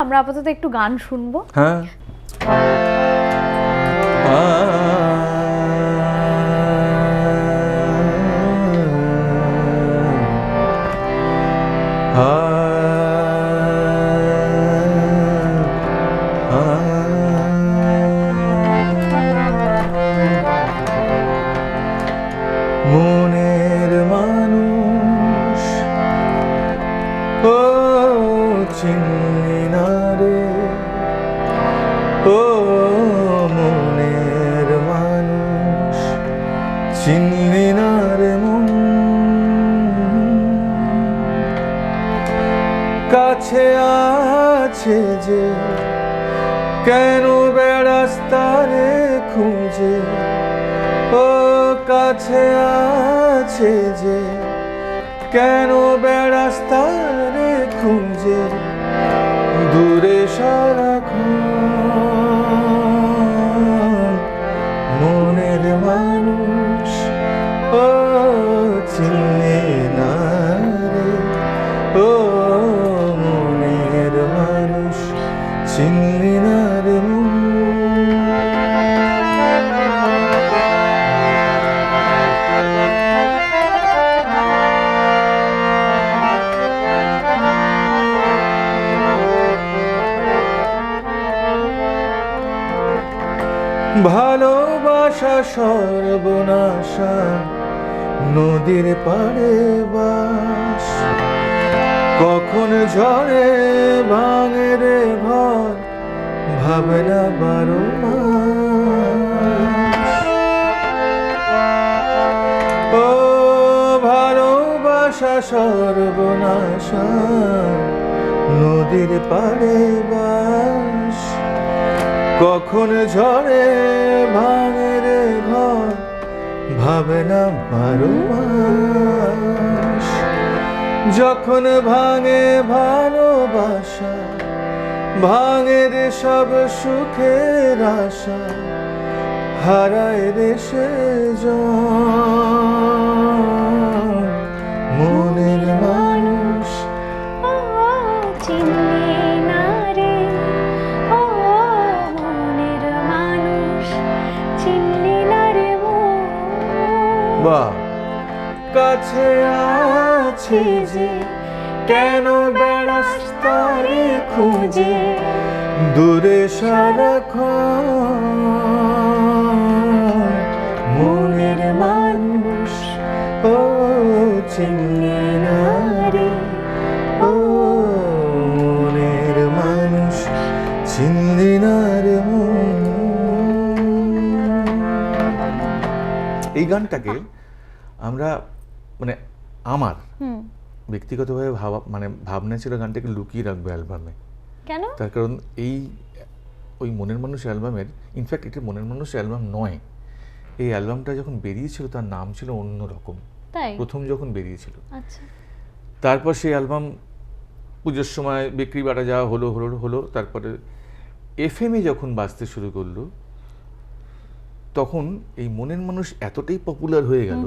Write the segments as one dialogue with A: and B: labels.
A: আমরা আপাতত একটু গান শুনবো।
B: হ্যাঁ মনের মানুষ ও চিনলি না রে, ও মনের মানুষ চিনলি না রে মন, কাছে আছে যে কেন বেড়াস তারে খুঁজে, ও কাছে আছে যে কেন বেড়াস তারে খুঁজে, দূরে সারাক্ষণ মনের মানুষ ও চিনলি না রে, ও মনের মানুষ চিনলি না রে মন। ভালোবাসা সর্বনাশা নদীর পাড়ে বাস, কখন ঝড়ে ভাঙে রে ঘর ভাবে না 12 মাস। ও ভালোবাসা সর্বনাশা নদীর পাড়ে বাস, কখন ঝড়ে ভাঙে রে ঘর ভাবে না 12 মাস। যখন ভাঙে ভালোবাসা ভাঙে রে সব সুখের আশা, হারায় রে সে জন মনের মানুষ
A: ও চিনলি না রে, ও মনের মানুষ চিনলি না রে মন।
B: বাহ, কাছে আছে যে কেন বেড়াস তারে খুঁজে, দূরে সারাক্ষণ মনের মানুষ ও চিনলি না রে, ও মনের মানুষ চিনলি না রে মন। এই গানটাকে আমরা মানে আমার ব্যক্তিগতভাবে ভাবনা ছিল গানটাকে লুকিয়ে রাখবো অ্যালবামে।
A: কেন?
B: তার কারণ ওই মনের মানুষ অ্যালবামের, ইনফ্যাক্ট এটা মনের মানুষ অ্যালবাম নয়, এই অ্যালবামটা যখন বেরিয়েছিল তার নাম ছিল অন্যরকম,
A: তাই
B: প্রথম যখন বেরিয়েছিল।
A: আচ্ছা,
B: তারপর সেই অ্যালবাম পুজোর সময় বিক্রি বাটা যাওয়া হলো, তারপরে FM-এ যখন বাজতে শুরু করলো তখন এই মনের মানুষ এতটাই পপুলার হয়ে গেল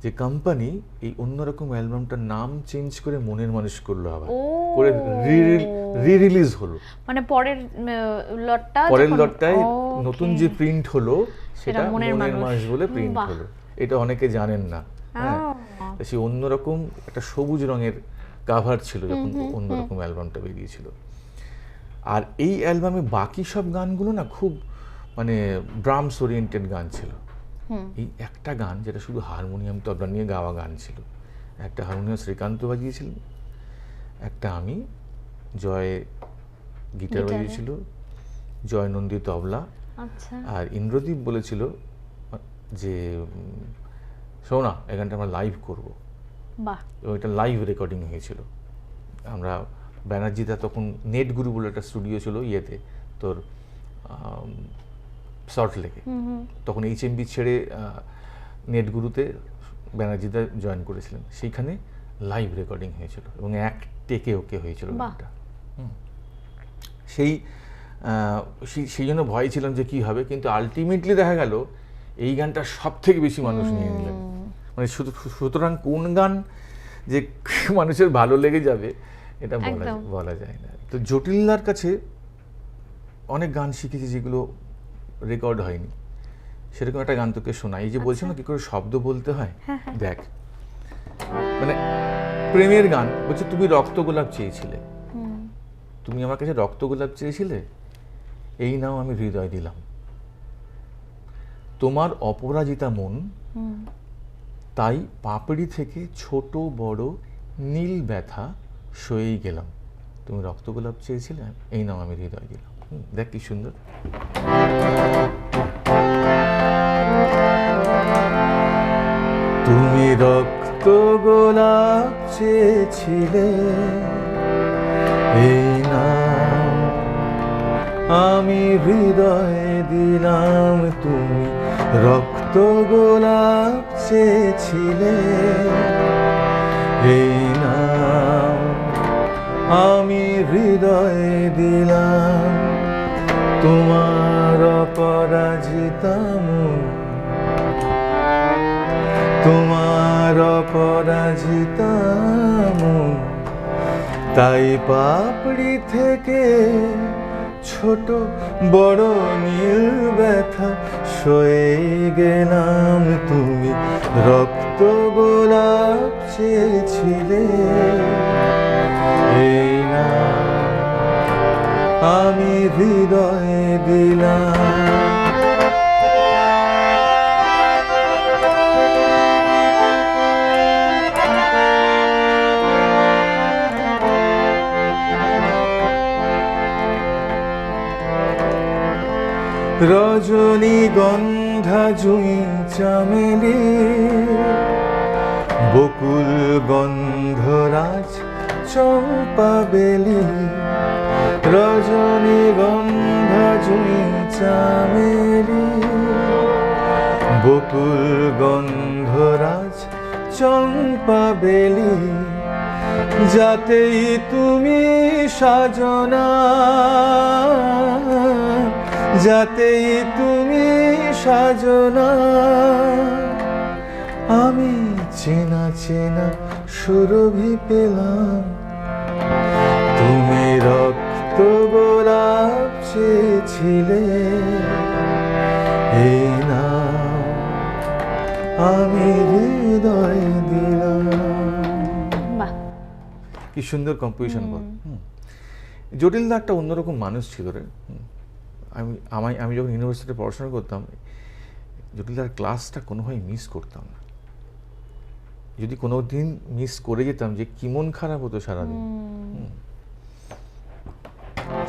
B: যে কোম্পানি এই অন্যরকম অ্যালবামটার নাম চেঞ্জ করে মনের মানুষ করলো, আবার করে রিলিজ হলো।
A: মানে পরের লটটায়
B: নতুন যে প্রিন্ট হলো সেটা মনের মানুষ বলে প্রিন্ট হলো। এটা অনেকে জানেন না। হ্যাঁ, সেই অন্যরকম একটা সবুজ রঙের কাভার ছিল যখন অন্যরকম অ্যালবামটা বেরিয়েছিল। আর এই অ্যালবামে বাকি সব গানগুলো না খুব মানে ড্রামস ওরিয়েন্টেড গান ছিল। এই একটা গান যেটা শুধু হারমোনিয়াম তবলা নিয়ে গাওয়া গান ছিল, একটা হারমোনিয়াম শ্রীকান্ত বাজিয়েছিল, একটা আমি, জয় গিটার বাজিয়েছিল, জয় নন্দী তবলা, আর ইন্দ্রদীপ বলেছিল যে শোনা এই গানটা আমরা লাইভ করবো। ওইটা লাইভ রেকর্ডিং হয়েছিল। আমরা ব্যানার্জিতে তখন নেট গুরু বলে একটা স্টুডিও ছিল ইয়েতে, তোর সল্ট লেকে, তখন HMB ছেড়ে নেটগুরুতে ব্যানার্জিদা জয়েন করেছিলেন, সেইখানে লাইভ রেকর্ডিং হয়েছিল এবং এক টেকে ওকে হয়েছিল গানটা। সেই জন্য ভয় ছিলাম যে কী হবে, কিন্তু আলটিমেটলি দেখা গেল এই গানটা সব থেকে বেশি মানুষ নিয়ে নিলেন। মানে সুতরাং কোন গান যে মানুষের ভালো লেগে যাবে এটা বলা যায় না। তো জটিলদার কাছে অনেক গান শিখেছি যেগুলো রেকর্ড হয়নি, সেরকম একটা গান তোকে শোনাই। এই যে বলছো না কি করে শব্দ বলতে হয়, দেখ মানে প্রেমের গান বলছে, তুমি রক্ত গোলাপ চেয়েছিলে, তুমি আমার কাছে রক্ত গোলাপ চেয়েছিলে, এই নাও আমি হৃদয় দিলাম, তোমার অপরাজিতা মন, তাই পাপড়ি থেকে ছোট বড় নীল ব্যথা সয়েই গেলাম, তুমি রক্ত গোলাপ চেয়েছিলে, এই নাও আমি হৃদয় দিলাম। দেখ কি সুন্দর। তুমি রক্ত গোলাপ চেয়েছিলে, এই নাও আমি হৃদয় দিলাম, তুমি রক্ত গোলাপ চেয়েছিলে, এই নাও আমি হৃদয় দিলাম, তোমার অপরাজিতা মন, তোমার অপরাজিতা মন, তাই পাপড়ি থেকে ছোট বড় নীল ব্যথা সয়ে গেলাম, তুমি রক্ত গোলাপ চেয়েছিলে, এই না আমি হৃদয় দিলাম। রজনীগন্ধা জুঁই চামেলি, বকুল গন্ধরাজ চম্পা বেলি, রজনীগন্ধা জুঁই চামেলি, বকুল গন্ধরাজ চম্পা বেলি, যাতেই তুমি সাজনা, যাতেই তুমি সাজনা, আমি চেনা চেনা সুরভি পেলাম, তুমি রক্ত গোলাপ চেয়েছিলে, এই নাও আমি হৃদয় দিলাম। কি সুন্দর কম্পোজিশন বল। জটিলদা একটা অন্যরকম মানুষ ছিল রে। আমি যখন ইউনিভার্সিটিতে পড়াশোনা করতাম, জটিলদার ক্লাসটা কোনোভাবে মিস করতাম না। যদি কোনো দিন মিস করে যেতাম, যে কি মন খারাপ হতো সারাদিন।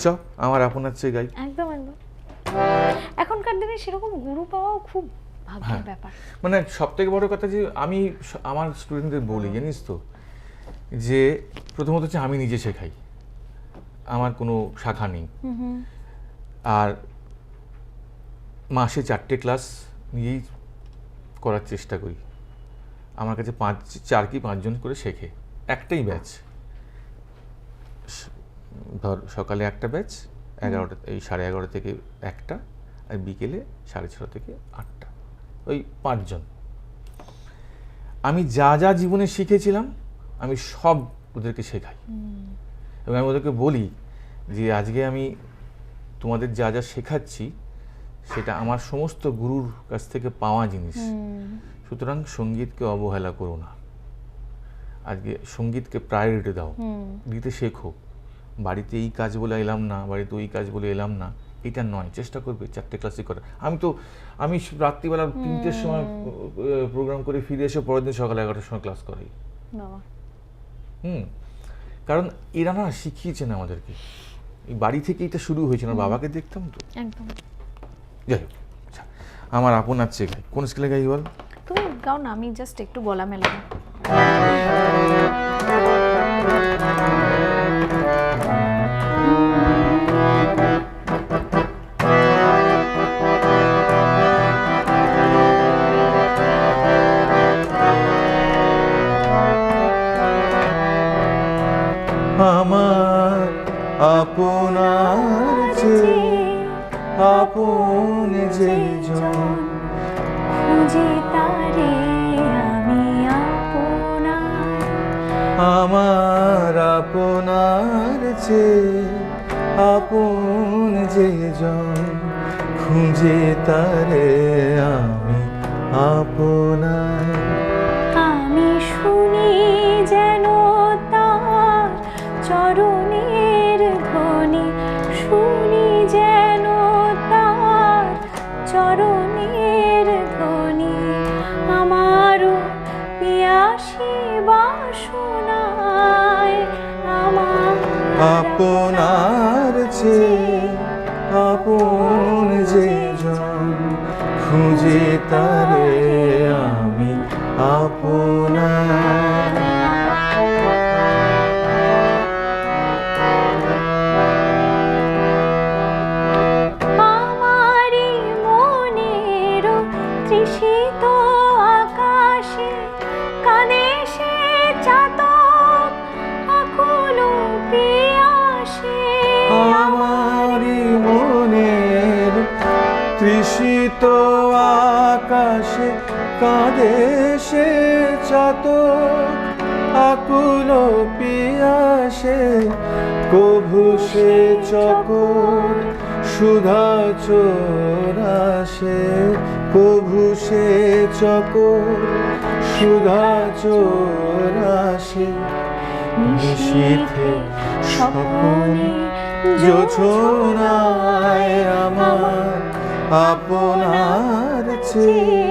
B: চ আমার আপনার চেয়ে গাই।
A: একদম একদম। এখনকার দিনে সেরকম গুরু পাওয়াও খুব ভাগ্যের ব্যাপার।
B: মানে সব থেকে বড় কথা যে আমি আমার স্টুডেন্টদের বলি, জানিস তো, যে প্রথমত হচ্ছে আমি নিজে শেখাই, আমার কোনো শাখা নেই, আর মাসে 4টে ক্লাস নিজেই করার চেষ্টা করি। আমার কাছে 4 কি 5 জন করে শেখে, একটাই ব্যাচ। ধর সকালে একটা ব্যাচ 11টা, এই 11:30 থেকে 1টা, আর বিকেলে 6:30 থেকে 8টা, ওই 5 জন। আমি যা যা জীবনে শিখেছিলাম আমি সব ওদেরকে শেখাই, এবং আমি ওদেরকে বলি যে আজকে আমি তোমাদের যা যা শেখাচ্ছি সেটা আমার সমস্ত গুরুর কাছ থেকে পাওয়া জিনিস, সুতরাং সঙ্গীতকে অবহেলা করো না, আজকে সঙ্গীতকে প্রায়োরিটি দাও, দিতে শেখো। বাড়িতে এই কাজ বলে এলাম না, বাড়িতে ওই কাজ বলে এলাম না, এটা নয়, চেষ্টা করবে 4টে ক্লাসই করার। আমি রাত্রিবেলা 3টের সময় প্রোগ্রাম করে ফিরে এসে পরের দিন সকাল 11টার সময় ক্লাস করাই। কারণ এরা না শিখিয়েছেন আমাদেরকে, এই বাড়ি থেকে এটা শুরু হয়েছে না, বাবাকে দেখতাম তো। একদম। যাই হোক, আমার আপনার চেয়ে গাই। কোন স্কেলে গাই বল?
A: তুমি গাও না, আমি জাস্ট একটু গলা মেলাবো।
B: আমার আপনার চেয়ে আপন যে জন,
A: খুঁজে তারে আমি আপনার,
B: আমার আপনার চেয়ে আপন যে জন, খুঁজে তারে আমি আপনার।
A: আমি শুনি যেন তার চরণের ধ্বনি, শুনি যেন তার চরণের ধ্বনি, আমারও পিয়াসী বাসনায় আমার
B: আপনার চেয়ে আপন যে জন, খুঁজে তারে আমি আপনার।
A: আমারি মনের তৃষিত আকাশে কাঁদে সে চাতক আকুল পিয়াসে।
B: আমারি মনের তৃষিত আকাশে কাঁদে সে চাতক আকুল পিয়াসে, কভু সে চকর সুধা চোরাসে, কভু সে চকর সুধা চোরাসে, নিশীথে স্বপনে যোছনায় আমার আপনার চেয়ে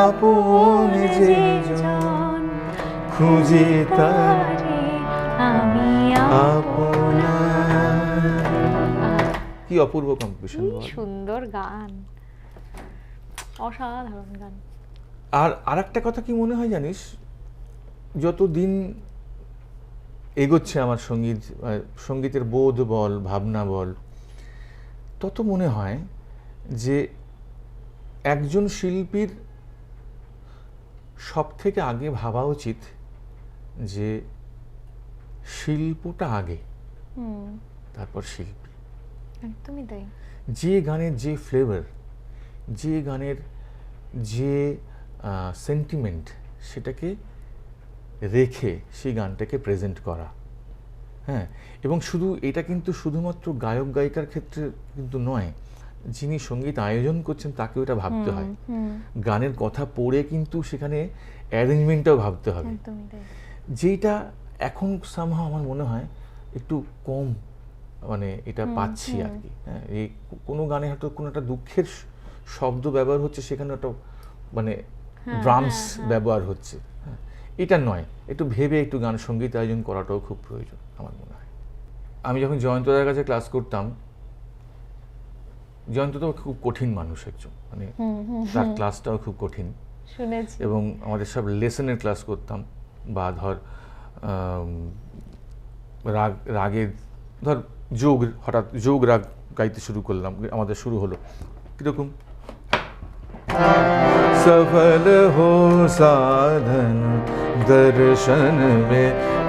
B: আপন যে জন, খুঁজে তারে
A: আমি
B: আপনার। কি অপূর্ব কম্পোজিশন!
A: কি সুন্দর গান, অসাধারণ গান।
B: আর আরেকটা কথা কি মনে হয় জানিস, যত দিন এগোচ্ছে আমার সঙ্গীতের বোধ বল, ভাবনা বল, তত মনে হয় যে একজন শিল্পীর সব থেকে আগে ভাবা উচিত যে শিল্পটা আগে, তারপর শিল্পী।
A: একদমই তাই।
B: যে গানের যে ফ্লেভার, যে গানের যে সেন্টিমেন্ট, সেটাকে রেখে সেই গানটাকে প্রেজেন্ট করা। হ্যাঁ, এবং শুধু এটা কিন্তু শুধুমাত্র গায়ক গায়িকার ক্ষেত্রে কিন্তু নয়, যিনি সঙ্গীত আয়োজন করছেন তাকেও এটা ভাবতে হয়। গানের কথা পড়ে কিন্তু সেখানে অ্যারেঞ্জমেন্টটাও ভাবতে হবে, যেটা এখন সামহাও আমার মনে হয় একটু কম মানে এটা পাচ্ছি আর কি। হ্যাঁ, এই কোনো গানে হয়তো কোনো একটা দুঃখের শব্দ ব্যবহার হচ্ছে, সেখানে একটা মানে ড্রামস ব্যবহার হচ্ছে। হ্যাঁ, এটা নয়, একটু ভেবে একটু গান সঙ্গীত আয়োজন করাটাও খুব প্রয়োজন আমার মনে হয়। আমি যখন জয়ন্তদার কাছে ক্লাস করতাম, জয়ন্ত তো খুব কঠিন মানুষ একজন, মানে তার ক্লাসটাও খুব কঠিন
A: শুনেছি।
B: এবং আমাদের সব লেসনের ক্লাস করতাম, বা ধর রাগের ধর যোগ, হঠাৎ যোগ রাগ গাইতে শুরু করলাম, আমাদের শুরু হলো কিরকম, সফল হো সাধন দর্শন মে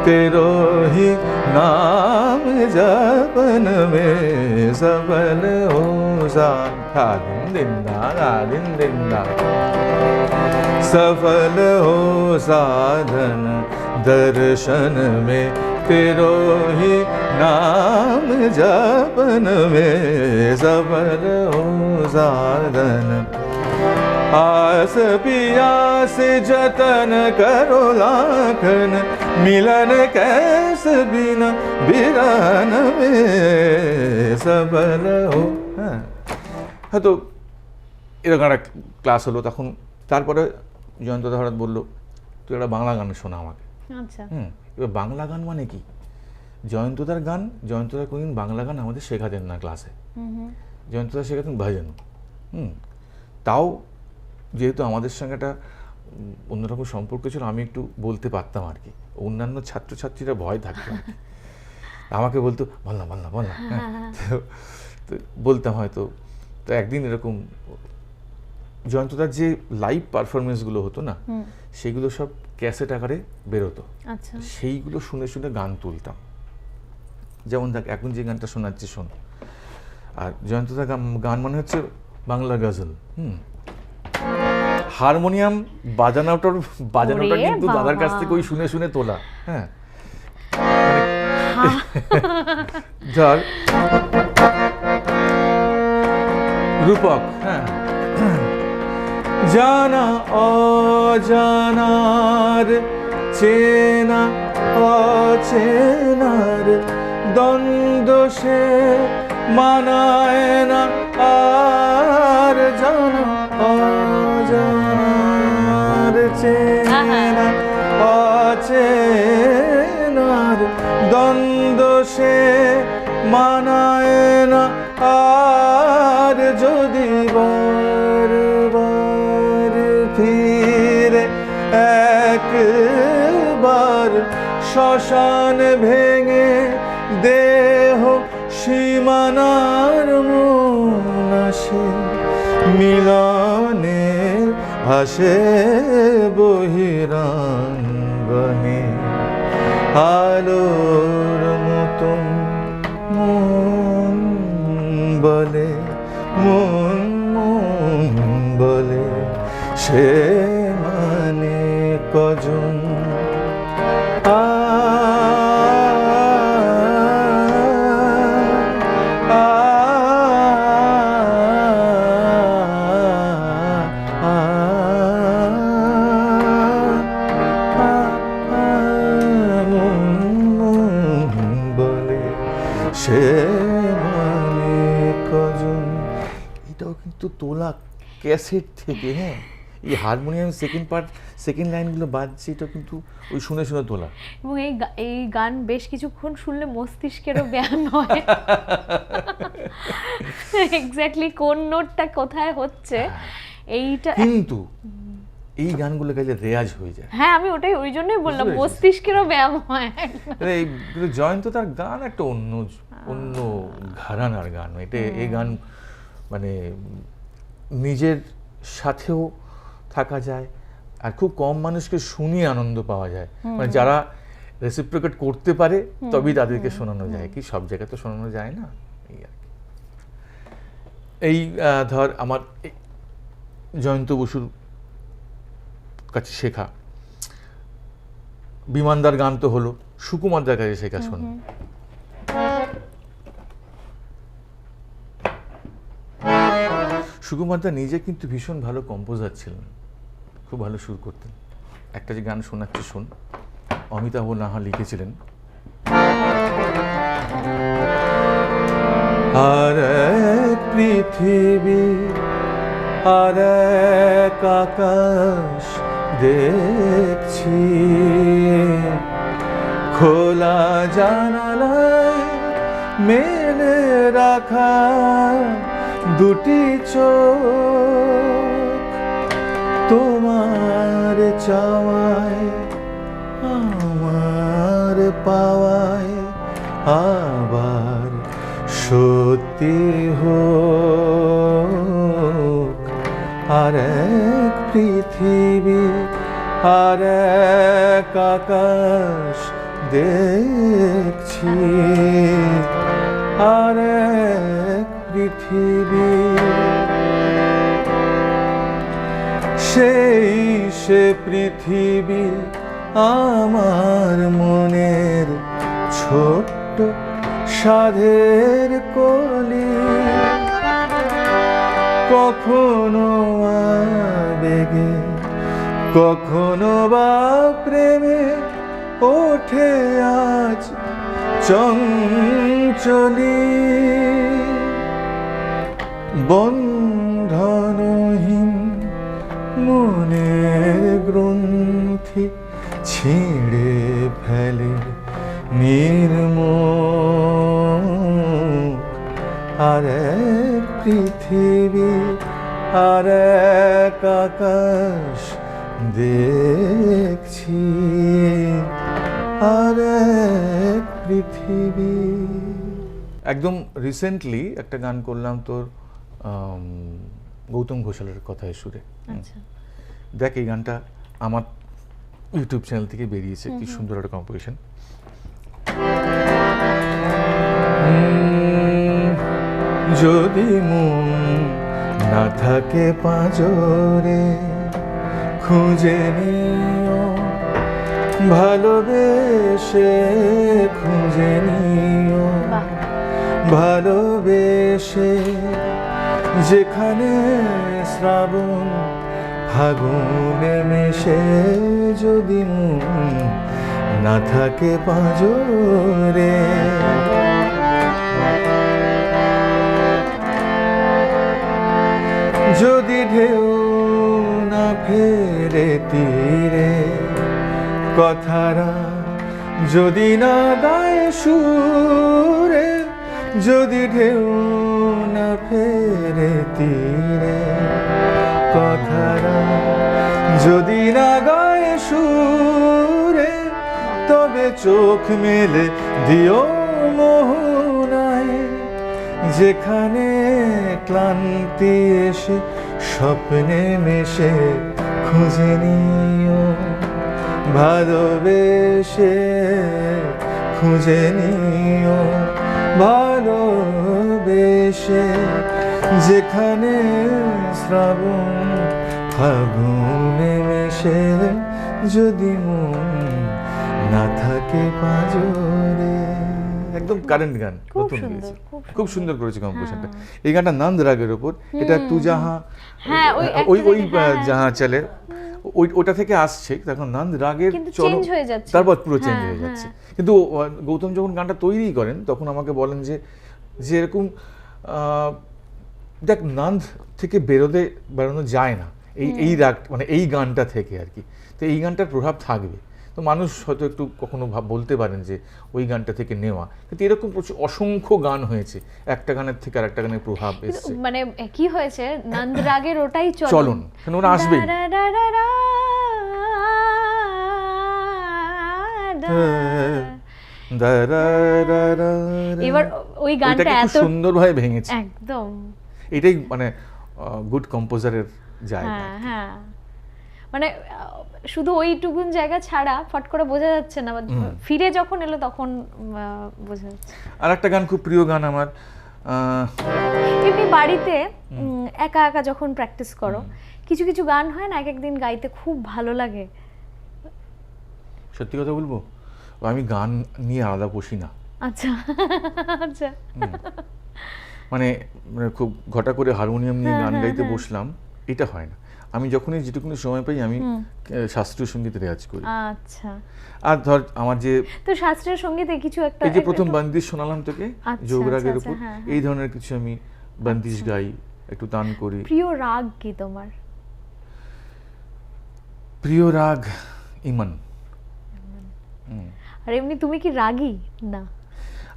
B: তেরো হি নাম জপন মে, সফল হো সাধন দিন দিন, सफल हो साधन दर्शन में तेरो ही नाम जपन में, सफल हो साधन आस पियास जतन करो लाखन, मिलन कैसे बिना बिरहन में, सफल हो। হ্যাঁ, তো এরকম একটা ক্লাস হলো তখন। তারপরে জয়ন্তদা হঠাৎ বললো, তুই একটা বাংলা গান শোনা আমাকে।
A: আচ্ছা।
B: এবার বাংলা গান মানে কি, জয়ন্তদার গান, জয়ন্তদা কোনদিন বাংলা গান আমাদের শেখাতেন না ক্লাসে, জয়ন্তদা শেখাতেন ভজন। তাও যেহেতু আমাদের সঙ্গে একটা অন্যরকম সম্পর্ক ছিল, আমি একটু বলতে পারতাম আর কি, অন্যান্য ছাত্রছাত্রীরা ভয় থাকতো, আমাকে বলতো বল না বল না বল না, তো বলতাম হয়তো। তো একদিন এরকম জয়ন্তদার যে লাইভ পারফরমেন্সগুলো হতো না, সেগুলো সব ক্যাসেট আকারে বেরোতো, সেইগুলো শুনে শুনে গান তুলতাম। যেমন দেখ এখন যে গানটা শোনাচ্ছি শোন, আর জয়ন্তদার গান মানে হচ্ছে বাংলা গজল। হারমোনিয়াম বাজানোটা কিন্তু দাদার কাছ থেকে ওই শুনে শুনে তোলা। হ্যাঁ, মানে ধর রূপক, হ্যাঁ, জানা অজানার, চেনা অচেনার দ্বন্দ্ব সে মানায় না আর, জানা অজানার, চেনা অচেনার দ্বন্দ্ব সে মানায় না আর, যদি বারবার ফিরে একবার শ্মশান ভেঙে দেহ সীমানার মন আসে, মিলনে ভাসে বহিরাঙ্গনে, আলোর মতন মন বলে, মন বলে, সে মানে কজন, বলে সে মানে কজন। এটাও কিন্তু তোলা ক্যাসেট থেকে, হ্যাঁ, এই হারমোনিয়াম সেকেন্ড লাইনগুলো বাজছে, এটা কিন্তু ওই শুনে শুনে তোলা।
A: এবং এই গান বেশ কিছুক্ষণ শুনলে মস্তিষ্কেরও ব্যায়াম হয়। এক্স্যাক্টলি কোন নোটটা কোথায় হচ্ছে এইটা,
B: কিন্তু এই গানগুলো গাইলে রেয়াজ হয়ে যায়।
A: হ্যাঁ, আমি ওই জন্যই বললাম মস্তিষ্কেরও ব্যায়াম হয়।
B: কিন্তু জয়ন্ত তার গান একটা অন্য ঘরানার গান। এই গান মানে নিজের সাথেও থাকা যায়, আর খুব কম মানুষকে শুনিয়ে আনন্দ পাওয়া যায়। মানে যারা রেসিপ্রোকেট করতে পারে তবেই তাদেরকে শোনানো যায়, কি সব জায়গায় তো শোনানো যায় না। এই ধর আমার জয়ন্ত বসুর কাছে শেখা বিমানদার গান তো হলো, সুকুমারদার কাছে শেখা শোন। সুকুমারদা নিজে কিন্তু ভীষণ ভালো কম্পোজার ছিলেন, খুব ভালো সুর করতেন। একটা যে গান শোনাচ্ছে শোন, অমিতাভ নাহা লিখেছিলেন। আর এক পৃথিবী আর এক আকাশ দেখছি, খোলা জানালায় মেলে রাখা দুটি চোখ, তোমার চাওয়ায় আমার পাওয়ায় আবার সত্যি হোক। আর এক পৃথিবী আর এক আকাশ দেখছি, আর এক পৃথিবী, সেই সে পৃথিবী আমার মনের ছোট্ট সাধের কলি, কখনো আবেগে কখনো বা প্রেমে ওঠে আজ চঞ্চলি, বন্ধনহীন মনের গ্রন্থি ছিঁড়ে ফেলে নির্মোহ। আর এক পৃথিবী আর এক আকাশ দেখছি, আর এক পৃথিবী। একদম রিসেন্টলি একটা গান করলাম তোর গৌতম ঘোষালের কথায় সুরে। দেখ এই গানটা আমার ইউটিউব চ্যানেল থেকে বেরিয়েছে, কি সুন্দর একটা কম্পোজিশন। যদি মন না থাকে পাঁজরে খুঁজে নিও ভালোবেসে খুঁজে নিও, ভালোবেসে যেখানে শ্রাবণ ফাগুনে মেশে যদি মন না থাকে পাঁজরে, যদি ঢেউ না ফেরে তীরে, কথারা যদি না গায় সুরে, যদি ঢেউ না ফেরে তীরে, কথারা যদি না গায় সুরে, তবে চোখ মেলে দিও মোহনায়, যেখানে ক্লান্তি এসে স্বপ্নে মেশে খুঁজে নিও, ভালোবেসে খুঁজে নিও, ভালোবেসে যেখানে শ্রাবণ ফাগুনে মেশে যদি মন না থাকে পাঁজরে। একদম কারেন্ট গান, নতুন গেয়েছে, খুব সুন্দর করেছে কম্পোজিশনটা। এই গানটা নন্দ রাগের উপর, এটা তু যাহা, ওই যাহা চলে ওটা থেকে আসছে, তখন নন্দ রাগের চলো তারপর পুরো চেঞ্জ হয়ে যাচ্ছে। কিন্তু গৌতম যখন গানটা তৈরি করেন তখন আমাকে বলেন যে এরকম দেখ নন্দ থেকে বেরোনো যায় না এই রাগ, মানে এই গানটা থেকে আর কি। তো এই গানটার প্রভাব থাকবে, তো মানুষ হয়তো একটু কখনো বলতে পারেন যে ওই গানটা থেকে নেওয়া, কিন্তু এরকম প্রচুর অসংখ্য গান হয়েছে, একটা গানের থেকে আর একটা গানের প্রভাব এসছে।
A: মানে কি হয়েছে, নন্দ রাগের ওটাই
B: চলন, কেন ওরা আসবেই।
A: এবার ওই গানটা এত
B: সুন্দরভাবে ভেঙেছে,
A: একদম
B: এটাই মানে গুড কম্পোজারের জায়গা।
A: হ্যাঁ, মানে শুধু ওইটুকুন জায়গা ছাড়া ফট করে বোঝা যাচ্ছে না, ফিরে যখন এলো তখন বোঝা যাচ্ছে।
B: আর একটা গান খুব প্রিয় গান আমার,
A: এমনি বাড়িতে একা একা যখন প্র্যাকটিস করো, কিছু কিছু গান হয় না এক একদিন গাইতে খুব ভালো লাগে।
B: সত্যি কথা বলবো, আমি গান নিয়ে আলাদা বসি না।
A: আচ্ছা আচ্ছা,
B: মানে খুব ঘটা করে হারমোনিয়াম নিয়ে গান গাইতে বসলাম, এটা হয় না। আমি যখনই যেটুকুনি সময় পাই আমি শাস্ত্রীয় সঙ্গীত রেয়াজ করি।
A: আচ্ছা,
B: আর ধর আমার যে
A: তো শাস্ত্রীয় সঙ্গীতে কিছু একটা,
B: এই যে প্রথম বন্দিশ শোনালাম তোকে যোগরাগের উপর, এই ধরনের কিছু আমি বন্দিশ গাই, একটু তান করি।
A: প্রিয় রাগ কি তোমার?
B: প্রিয় রাগ ইমন।
A: আর এমনি তুমি কি রাগী? না,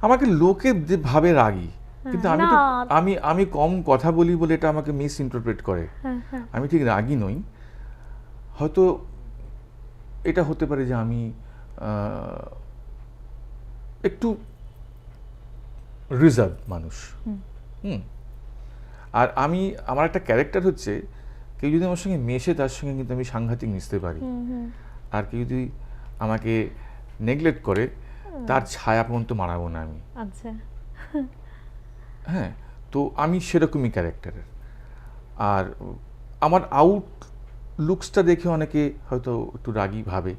B: আমাকে লোকে যে ভাবে রাগী, কিন্তু আমি কম কথা বলি বলে এটা আমাকে মিস ইন্টারপ্রেট করে। আমি ঠিক রাগী নই, হয়তো এটা হতে পারে যে আমি একটু রিজার্ভ মানুষ। আর আমার একটা ক্যারেক্টার হচ্ছে, কেউ যদি আমার সঙ্গে মেশে তার সঙ্গে কিন্তু আমি সাংঘাতিক মিশতে পারি, আর কেউ যদি আমাকে নেগলেক্ট করে তার ছায়া পর্যন্ত মারাবো না আমি।
A: আচ্ছা,
B: হ্যাঁ, তো আমি সেরকমই ক্যারেক্টারের। আর আমার আউট লুকসটা দেখে অনেকে হয়তো একটু রাগী ভাবে,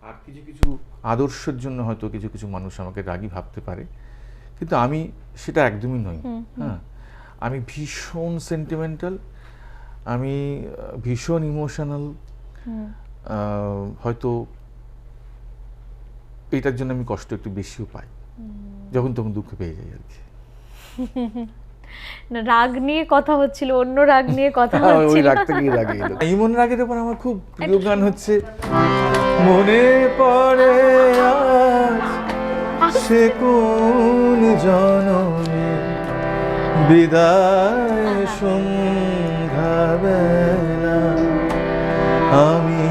B: আর কিছু কিছু আদর্শের জন্য হয়তো কিছু কিছু মানুষ আমাকে রাগী ভাবতে পারে, কিন্তু আমি সেটা একদমই নই। হ্যাঁ, আমি ভীষণ সেন্টিমেন্টাল, আমি ভীষণ ইমোশনাল। হয়তো এটার জন্য আমি কষ্ট একটু বেশিও পাই, যখন তখন দুঃখ পেয়ে যাই আর কি।
A: না, রাগ নিয়ে কথা হচ্ছিল, অন্য রাগ নিয়ে কথা হচ্ছিল,
B: ওই রাগ থেকে রাগে এলো। ইমন রাগের উপর আমার খুব প্রিয় গান হচ্ছে মনে পড়ে আজ সে কোন জনমে বিদায় সন্ধ্যাবেলা আমি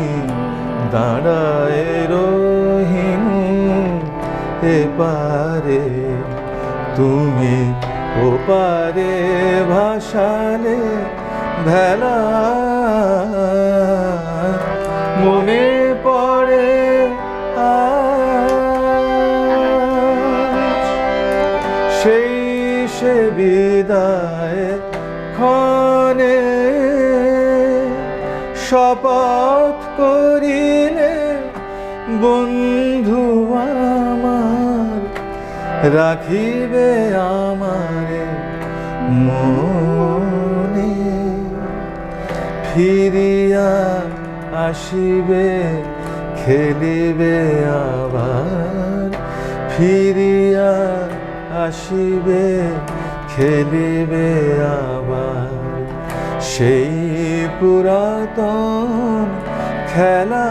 B: দাঁড়ায় রহিনু এপারে তুমি ওপারে ভাসালে ভেলা মনে পড়ে সেই সে বিদায় ক্ষণে শপথ করিলে বন্ধু আমার রাখিবে আমারে মনে, ফিরিয়া আসিবে খেলিবে আবার, ফিরিয়া আসিবে খেলিবে আবার, সেই পুরাতন খেলা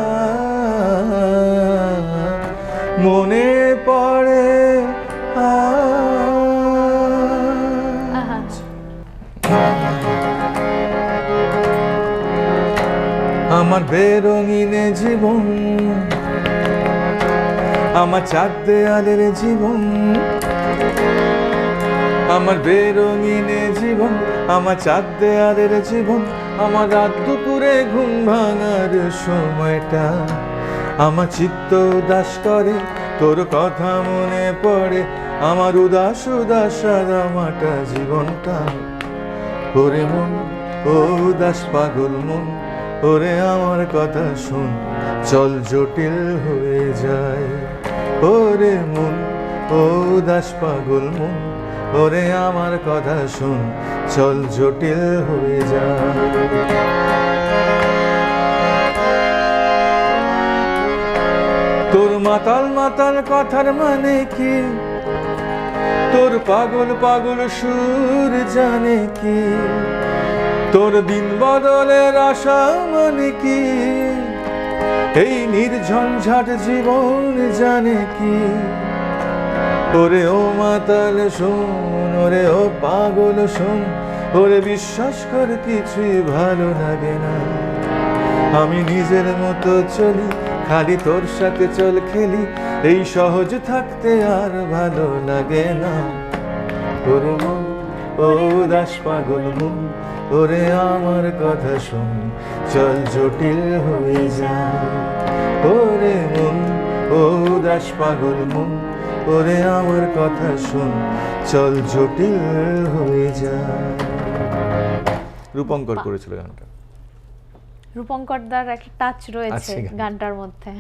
B: মনে পড়ে আজ। আমার বেরঙিনে জীবন, আমার চার দেয়ালের জীবন, আমার বেরঙিনে জীবন, আমার চার দেয়ালের জীবন, আমার রাত দুপুরে ঘুম ভাঙার সময়টা, আমার চিত্ত উদাস করে তোর কথা মনে পড়ে, আমার উদাস উদাস সাদামাটা জীবনটা। ওরে মন, ও উদাস পাগল মন, ওরে আমার কথা শোন, চল জটিল হয়ে যায়। ওরে মন, ও উদাস পাগল মন, ওরে আমার কথা শোন, চল জটিল হয়ে যায়। তোর মাতাল মাতাল কথার মানে কি, তোর পাগল পাগল সুর জানে কি, তোর দিন বদলের আশা মানে কি, এই নির্ঝঞ্ঝাট জীবন জানে কি। ওরে ও মাতাল শোন, ওরে ও পাগল শোন, ওরে বিশ্বাস কর কিছুই ভালো লাগে না, আমি নিজের মতো চলি, খালি তোর সাথে চল খেলি, এই সহজ থাকতে আর ভালো লাগে না। ওরে মন, ও উদাস পাগল মন, ওরে আমার কথা শোন, চল জটিল হয়ে যায়। ওরে মন, ও উদাস পাগল মন, ওরে আমার কথা শোন, চল জটিল হয়ে যায়। রূপঙ্কর করেছিল গানটা।
A: রূপঙ্কর দার একটা টাচ রয়েছে গানটার মধ্যে।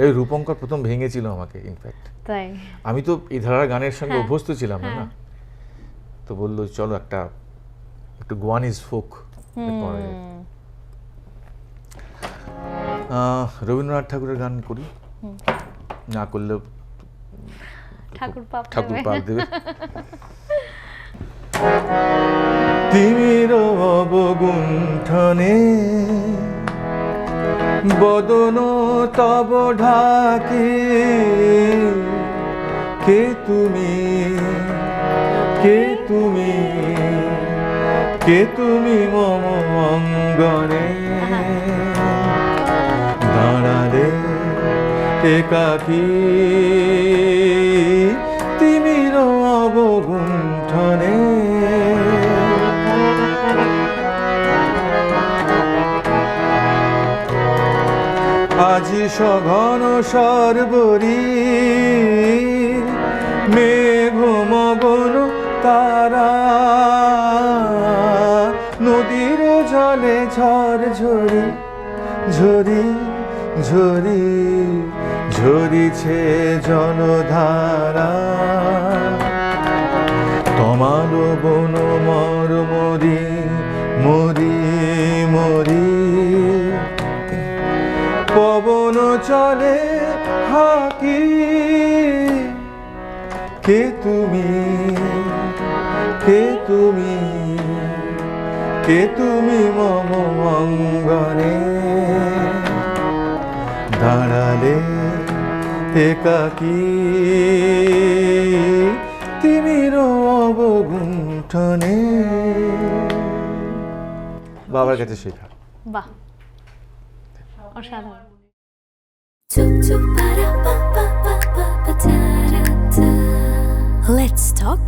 B: এই রূপঙ্কর প্রথম ভেঙেছিল আমাকে ইনফ্যাক্ট।
A: তাই
B: আমি তো এই ধারার গানের সঙ্গে অভ্যস্ত ছিলাম না, তো বললো চলো একটু গোয়ানিজ ফোক করা যায়। রবীন্দ্রনাথ ঠাকুরের গান করি, না করলে ঠাকুর পাপ দেবে। তিমির অবগুণ্ঠনে বদন তব ঢাকি, কে তুমি, কে তুমি, কে তুমি মম অঙ্গনে দাঁড়ালে একাকী, তিমির অবগুণ্ঠনে। আজি সঘন সর্বরি মেঘ মগন তারা, নদীর জলে ঝড় ঝরি ঝরি ঝরি ঝরিছে জলধারা, তমাল বন মর মরি মরি মরি, পবন চলে হাকি, কে তুমি, কে তুমি, কে তুমি মম অঙ্গনে দাঁড়ালে একাকী, তিমির অবগুণ্ঠনে। বাবার কাছে শেখা।
A: বাহ, অসাধারণ।
C: Let's talk